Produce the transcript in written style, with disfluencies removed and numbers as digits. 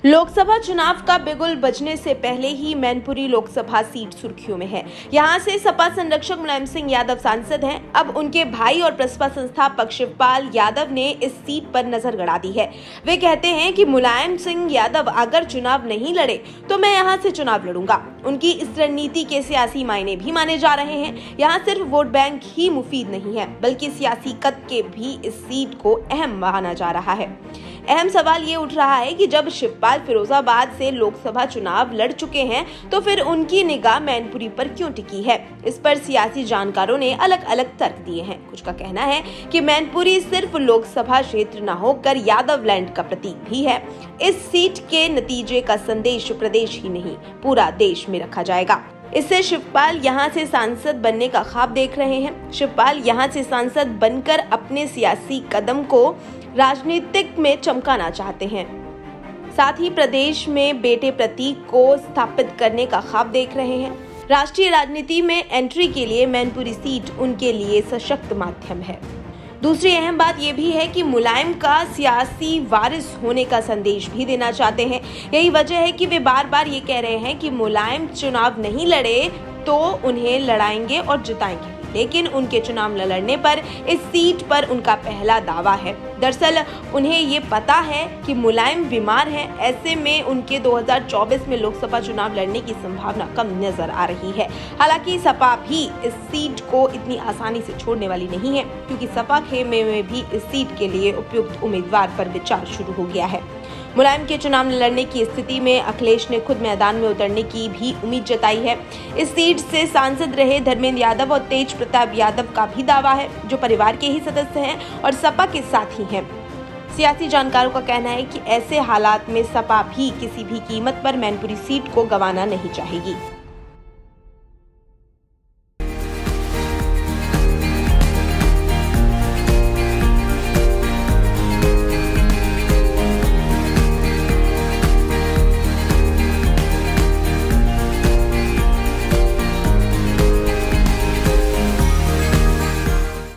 लोकसभा चुनाव का बिगुल बजने से पहले ही मैनपुरी लोकसभा सीट सुर्खियों में है। यहां से सपा संरक्षक मुलायम सिंह यादव सांसद हैं। अब उनके भाई और प्रसपा संस्थापक शिवपाल यादव ने इस सीट पर नजर गड़ा दी है। वे कहते हैं कि मुलायम सिंह यादव अगर चुनाव नहीं लड़े तो मैं यहां से चुनाव लड़ूंगा। उनकी इस रणनीति के सियासी मायने भी माने जा रहे हैं। यहाँ सिर्फ वोट बैंक ही मुफीद नहीं है, बल्कि सियासी कद के भी इस सीट को अहम माना जा रहा है। अहम सवाल ये उठ रहा है कि जब शिवपाल फिरोजाबाद से लोकसभा चुनाव लड़ चुके हैं तो फिर उनकी निगाह मैनपुरी पर क्यों टिकी है। इस पर सियासी जानकारों ने अलग अलग तर्क दिए हैं। कुछ का कहना है कि मैनपुरी सिर्फ लोकसभा क्षेत्र न होकर यादव लैंड का प्रतीक भी है। इस सीट के नतीजे का संदेश प्रदेश ही नहीं पूरा देश में रखा जाएगा। इससे शिवपाल यहां से सांसद बनने का ख्वाब देख रहे हैं। शिवपाल यहां से सांसद बनकर अपने सियासी कदम को राजनीतिक में चमकाना चाहते हैं। साथ ही प्रदेश में बेटे प्रतीक को स्थापित करने का ख्वाब देख रहे हैं। राष्ट्रीय राजनीति में एंट्री के लिए मैनपुरी सीट उनके लिए सशक्त माध्यम है। दूसरी अहम बात यह भी है कि मुलायम का सियासी वारिस होने का संदेश भी देना चाहते हैं। यही वजह है कि वे बार बार ये कह रहे हैं कि मुलायम चुनाव नहीं लड़े तो उन्हें लड़ाएंगे और जिताएंगे, लेकिन उनके चुनाव न लड़ने पर इस सीट पर उनका पहला दावा है। दरअसल उन्हें ये पता है कि मुलायम बीमार हैं। ऐसे में उनके 2024 में लोकसभा चुनाव लड़ने की संभावना कम नजर आ रही है। हालांकि सपा भी इस सीट को इतनी आसानी से छोड़ने वाली नहीं है, क्योंकि सपा खेमे में भी इस सीट के लिए उपयुक्त उम्मीदवार पर विचार शुरू हो गया है। मुलायम के चुनाव लड़ने की स्थिति में अखिलेश ने खुद मैदान में उतरने की भी उम्मीद जताई है। इस सीट से सांसद रहे धर्मेंद्र यादव और तेज प्रताप यादव का भी दावा है, जो परिवार के ही सदस्य हैं और सपा के साथ ही हैं। सियासी जानकारों का कहना है कि ऐसे हालात में सपा भी किसी भी कीमत पर मैनपुरी सीट को गंवाना नहीं चाहेगी।